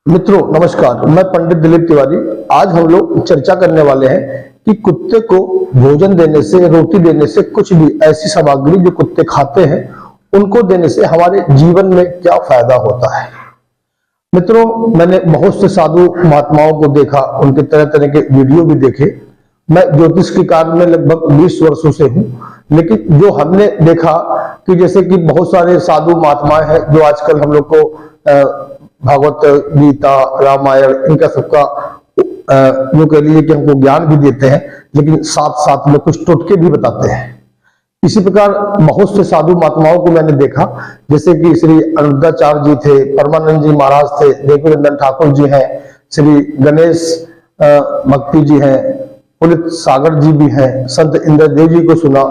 मित्रों नमस्कार, मैं पंडित दिलीप तिवारी। आज हम लोग चर्चा करने वाले हैं कि कुत्ते को भोजन देने से, रोटी देने से, कुछ भी ऐसी सामग्री जो कुत्ते खाते हैं उनको देने से हमारे जीवन में क्या फायदा होता है। मित्रों, मैंने बहुत से साधु महात्माओं को देखा, उनके तरह तरह के वीडियो भी देखे। मैं ज्योतिष के कार्य में लगभग 20 वर्षों से हूँ, लेकिन जो हमने देखा कि जैसे कि बहुत सारे साधु महात्माएं हैं जो आजकल हम लोग को भागवत गीता रामायण इनका सबका यूं कह लीजिए कि हमको ज्ञान भी देते हैं, लेकिन साथ साथ में कुछ टोटके भी बताते हैं। इसी प्रकार बहुत से साधु महात्माओं को मैंने देखा, जैसे कि श्री अनुद्धाचार्य जी थे, परमानंद जी महाराज थे, देवकीनंदन ठाकुर जी हैं, श्री गणेश भक्ति जी हैं, पुलित सागर जी भी हैं, संत इंद्रदेव जी को सुना,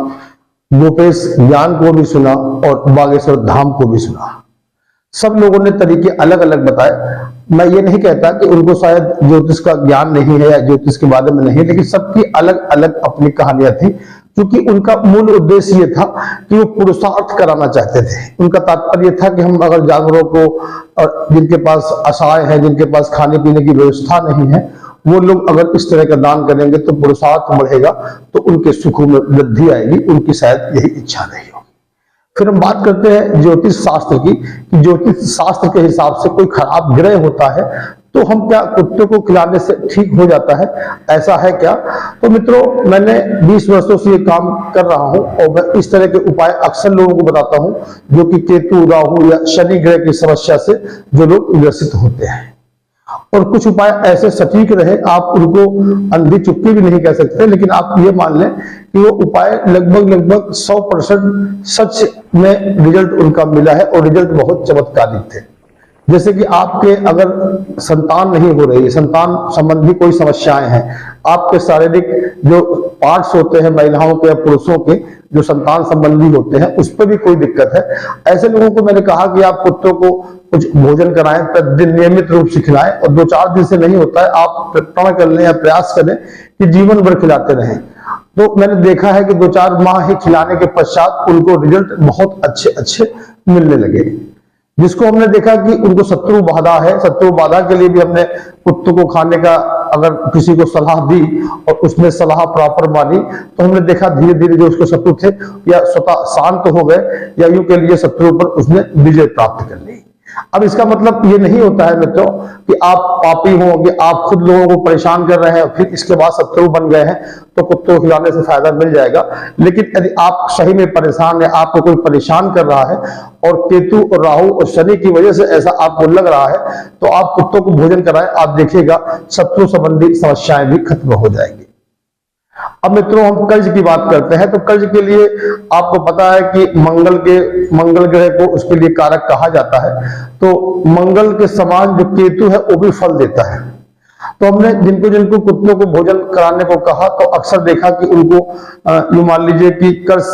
गोपेश ज्ञान को भी सुना और बागेश्वर धाम को भी सुना। सब लोगों ने तरीके अलग अलग बताए। मैं ये नहीं कहता कि उनको शायद ज्योतिष का ज्ञान नहीं है या ज्योतिष के बारे में नहीं, लेकिन सबकी अलग अलग अपनी कहानियां थी, क्योंकि उनका मूल उद्देश्य ये था कि वो पुरुषार्थ कराना चाहते थे। उनका तात्पर्य था कि हम अगर जानवरों को, और जिनके पास असहाय है, जिनके पास खाने पीने की व्यवस्था नहीं है, वो लोग अगर इस तरह का दान करेंगे तो पुरुषार्थ बढ़ेगा, तो उनके सुखों में वृद्धि आएगी। उनकी शायद यही इच्छा नहीं होगी। फिर हम बात करते हैं ज्योतिष शास्त्र की, कि ज्योतिष शास्त्र के हिसाब से कोई खराब ग्रह होता है तो हम क्या कुत्ते को खिलाने से ठीक हो जाता है, ऐसा है क्या? तो मित्रों, मैंने 20 वर्षों से ये काम कर रहा हूं और मैं इस तरह के उपाय अक्सर लोगों को बताता हूं जो कि केतु, राहु या शनि ग्रह की समस्या से जो लोग ग्रसित होते हैं। और कुछ उपाय ऐसे सटीक रहे, आप उनको अंधी चुप्पी भी नहीं कह सकते, लेकिन आप ये मान लें कि वो उपाय लगभग 100% सच में रिजल्ट उनका मिला है और रिजल्ट बहुत चमत्कारिक थे। जैसे कि आपके अगर संतान नहीं हो रही है, संतान संबंधी कोई समस्याएं हैं, आपके शारीरिक जो पार्ट्स होते हैं महिलाओं के या पुरुषों के जो संतान संबंधी होते हैं उस पर भी कोई दिक्कत है, ऐसे लोगों को मैंने कहा कि आप कुत्तों को कुछ भोजन कराएं, प्रतिदिन नियमित रूप से खिलाएं, और 2-4 दिन से नहीं होता है, आप प्रण कर लें या प्रयास करें कि जीवन भर खिलाते रहें। तो मैंने देखा है कि 2-4 माह ही खिलाने के पश्चात उनको रिजल्ट बहुत अच्छे मिलने लगे। जिसको हमने देखा कि उनको शत्रु बाधा है, शत्रु बाधा के लिए भी हमने कुत्तों को खाने का अगर किसी को सलाह दी और उसने सलाह प्रॉपर मानी, तो हमने देखा धीरे धीरे जो उसके शत्रु थे या स्वतः शांत हो गए, या यूं के लिए शत्रु पर उसने विजय प्राप्त कर ली। अब इसका मतलब ये नहीं होता है मित्रों कि आप पापी हो, कि आप खुद लोगों को परेशान कर रहे हैं फिर इसके बाद शत्रु बन गए हैं तो कुत्तों को खिलाने से फायदा मिल जाएगा। लेकिन यदि आप सही में परेशान है, आपको कोई परेशान कर रहा है और केतु और राहु और शनि की वजह से ऐसा आपको लग रहा है, तो आप कुत्तों को भोजन कराएं, आप देखिएगा शत्रु संबंधी समस्याएं भी खत्म हो जाएंगी। अब मित्रों, हम कर्ज की बात करते हैं, तो कर्ज के लिए आपको पता है कि मंगल ग्रह को उसके लिए कारक कहा जाता है। तो मंगल के समान जो केतु है वो भी फल देता है। तो हमने जिनको कुत्तों को भोजन कराने को कहा, तो अक्सर देखा कि उनको यूं मान लीजिए कि कर्ज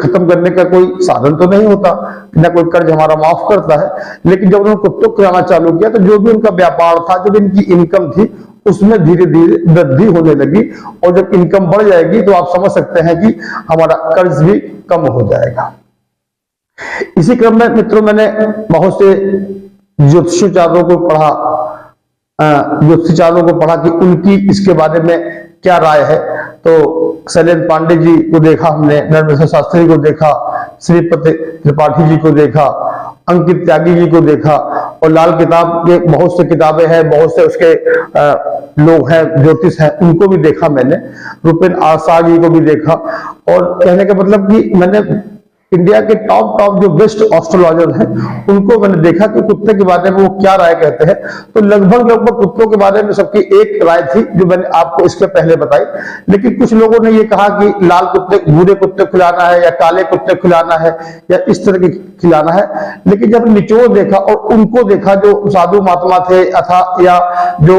खत्म करने का कोई साधन तो नहीं होता, ना कोई कर्ज हमारा माफ करता है, लेकिन जब उन्होंने कुत्तों को खिलाना चालू किया तो जो भी उनका व्यापार था, जो भी इनकी इनकम थी, उसमें धीरे धीरे वृद्धि होने लगी। और जब इनकम बढ़ जाएगी तो आप समझ सकते हैं कि हमारा कर्ज भी कम हो जाएगा। इसी क्रम में मित्रों, मैंने बहुत से ज्योतिषाचार्यों को पढ़ा कि उनकी इसके बारे में क्या राय है। तो शैलेंद्र पांडे जी को देखा हमने, नरेंद्र शास्त्री को देखा, श्रीपति त्रिपाठी जी को देखा, अंकित त्यागी जी को देखा, और लाल किताब के बहुत से किताबें हैं, बहुत से उसके लोग हैं, ज्योतिष हैं, उनको भी देखा मैंने, रुपेन आसाद जी को भी देखा। और कहने का मतलब कि मैंने इंडिया के टॉप जो बेस्ट एस्ट्रोलॉजर हैं उनको मैंने देखा कि कुत्ते के बारे में वो क्या राय कहते हैं। तो लगभग कुत्तों के बारे में सबकी एक राय थी जो मैंने आपको इसके पहले बताई। लेकिन कुछ लोगों ने ये कहा कि लाल कुत्ते, भूरे कुत्ते खिलाना है, या काले कुत्ते खिलाना है, या इस तरह के खिलाना है। लेकिन जब निचोड़ देखा और उनको देखा जो साधु महात्मा थे अथा या जो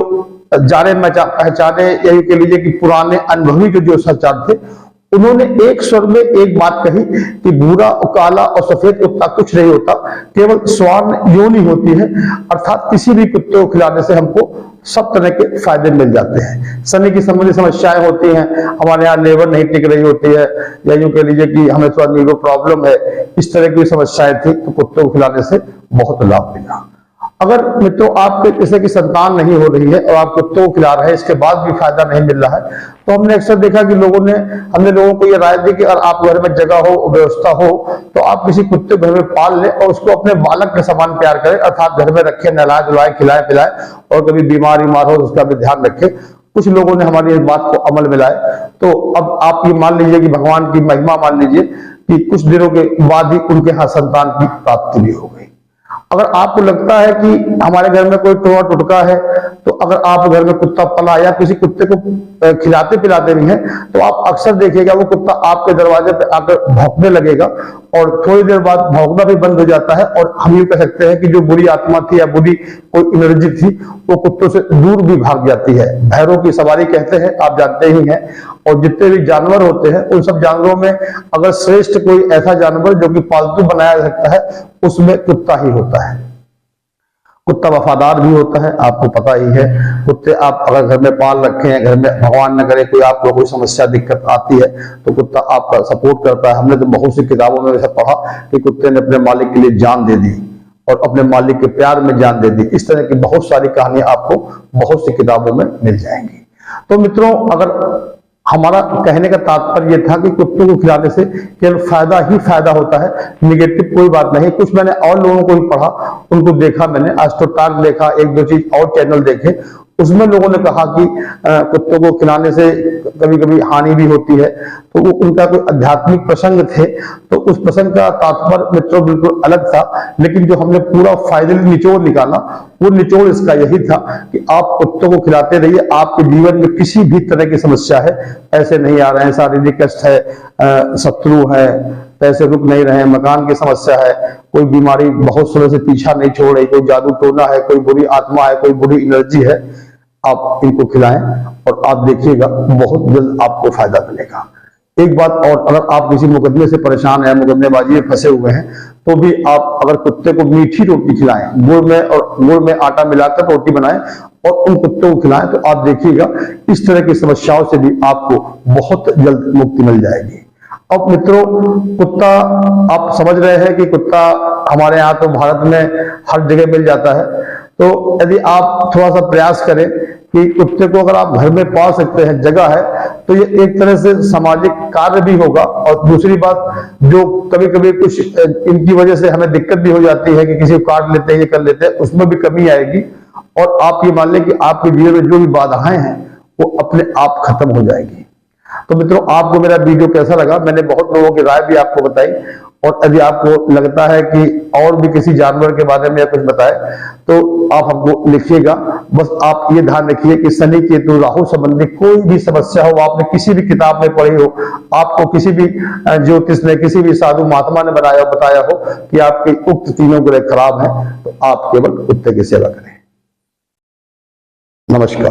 जाने पहचाने, यही कह लीजिए कि पुराने अनुभवी जो ज्योतिषाचार्य थे, उन्होंने एक स्वर में एक बात कही कि भूरा और काला और सफेद कुत्ता कुछ नहीं होता, केवल स्वर्ण योनि होती है। अर्थात किसी भी कुत्ते को खिलाने से हमको सब तरह के फायदे मिल जाते हैं। शनि की संबंधी समस्याएं होती हैं, हमारे यहाँ लेबर नहीं टिक रही होती है, या यूं कह लीजिए कि हमें थोड़ा नीरो प्रॉब्लम है, इस तरह की समस्याएं थी, तो कुत्तों को खिलाने से बहुत लाभ मिला। अगर मित्रों आपके जैसे कि संतान नहीं हो रही है और आप कुत्तों को खिला रहे हैं, इसके बाद भी फायदा नहीं मिल रहा है, तो हमने अक्सर देखा कि हमने लोगों को ये राय दी कि अगर आप घर में जगह हो, व्यवस्था हो, तो आप किसी कुत्ते को घर में पाल लें और उसको अपने बालक के समान प्यार करें, अर्थात घर में रखें, नहलाए धुलाए, खिलाए पिलाए, और कभी बीमार हो तो उसका भी ध्यान रखें। कुछ लोगों ने हमारी इस बात को अमल में लाए, तो अब आप ये मान लीजिए कि भगवान की महिमा मान लीजिए कि कुछ दिनों के बाद ही उनके यहाँ संतान की प्राप्ति भी हो गई। अगर आपको लगता है कि हमारे घर में कोई टोआ टुटका है, तो अगर आप घर में कुत्ता पला या किसी कुत्ते को खिलाते पिलाते भी हैं, तो आप अक्सर देखिएगा वो कुत्ता आपके दरवाजे पे आकर भौंकने लगेगा और थोड़ी देर बाद भौंकना भी बंद हो जाता है, और हम ये कह सकते हैं कि जो बुरी आत्मा थी या बुरी कोई एनर्जी थी वो कुत्तों से दूर भी भाग जाती है। भैरों की सवारी कहते हैं, आप जानते ही हैं। और जितने भी जानवर होते हैं उन सब जानवरों में अगर श्रेष्ठ कोई ऐसा जानवर जो कि पालतू बनाया जा सकता है, उसमें कुत्ता ही होता है। कुत्ता वफादार भी होता है, आपको पता ही है। कुत्ते आप अगर घर में पाल रखे हैं, घर में भगवान न करे कोई आपको कोई समस्या दिक्कत आती है, तो कुत्ता आपका सपोर्ट करता है। हमने तो बहुत सी किताबों में ऐसा पढ़ा कि कुत्ते ने अपने मालिक के लिए जान दे दी और अपने मालिक के प्यार में जान दे दी। इस तरह की बहुत सारी कहानियां आपको बहुत सी किताबों में मिल जाएंगी। तो मित्रों, अगर हमारा कहने का तात्पर्य यह था कि कुत्तों को खिलाने से केवल फायदा ही फायदा होता है, निगेटिव कोई बात नहीं। कुछ मैंने और लोगों को भी पढ़ा, उनको देखा मैंने, आज तो टॉक देखा, एक दो चीज और चैनल देखे, उसमें लोगों ने कहा कि कुत्तों को खिलाने से कभी कभी हानि भी होती है। तो वो उनका कोई आध्यात्मिक प्रसंग थे, तो उस प्रसंग का तात्पर्य मित्रों बिल्कुल अलग था। लेकिन जो हमने पूरा फायदे निचोड़ निकाला, वो निचोड़ इसका यही था कि आप कुत्तों को खिलाते रहिए। आपके जीवन में किसी भी तरह की समस्या है, पैसे नहीं आ रहे हैं, शारीरिक कष्ट है, शत्रु है, पैसे रुक नहीं रहे हैं, मकान की समस्या है, कोई बीमारी बहुत समय से पीछा नहीं छोड़ रही, कोई जादू टोना है, कोई बुरी आत्मा है, कोई बुरी एनर्जी है, आप इनको खिलाएं और आप देखिएगा बहुत जल्द आपको फायदा मिलेगा। एक बात और, अगर आप किसी मुकदमे से परेशान हैं, मुकदमेबाजी में फंसे हुए हैं, तो भी आप अगर कुत्ते को मीठी रोटी खिलाएं, गुड़ में आटा मिलाकर रोटी बनाएं और उन कुत्तों को खिलाएं, तो आप देखिएगा इस तरह की समस्याओं से भी आपको बहुत जल्द मुक्ति मिल जाएगी। अब मित्रों, कुत्ता आप समझ रहे हैं कि कुत्ता हमारे यहाँ तो भारत में हर जगह मिल जाता है। तो यदि आप थोड़ा सा प्रयास करें कि कुत्ते को अगर आप घर में पाल सकते हैं, जगह है, तो ये एक तरह से सामाजिक कार्य भी होगा। और दूसरी बात, जो कभी कभी कुछ इनकी वजह से हमें दिक्कत भी हो जाती है कि किसी को काट लेते हैं, ये कर लेते हैं, उसमें भी कमी आएगी। और आप ये मान लें कि आपके जीवन में जो भी बाधाएं हैं वो अपने आप खत्म हो जाएगी। तो मित्रों, आपको मेरा वीडियो कैसा लगा? मैंने बहुत लोगों की राय भी आपको बताई, और यदि आपको लगता है कि और भी किसी जानवर के बारे में कुछ बताए, तो आप हमको लिखिएगा। बस आप ये ध्यान रखिए कि शनि केतु राहु संबंधी कोई भी समस्या हो, आपने किसी भी किताब में पढ़ी हो, आपको किसी भी ज्योतिष ने, किसी भी साधु महात्मा ने बताया हो कि आपके उक्त तीनों ग्रह खराब हैं, तो आप केवल कुत्ते की सेवा करें। नमस्कार।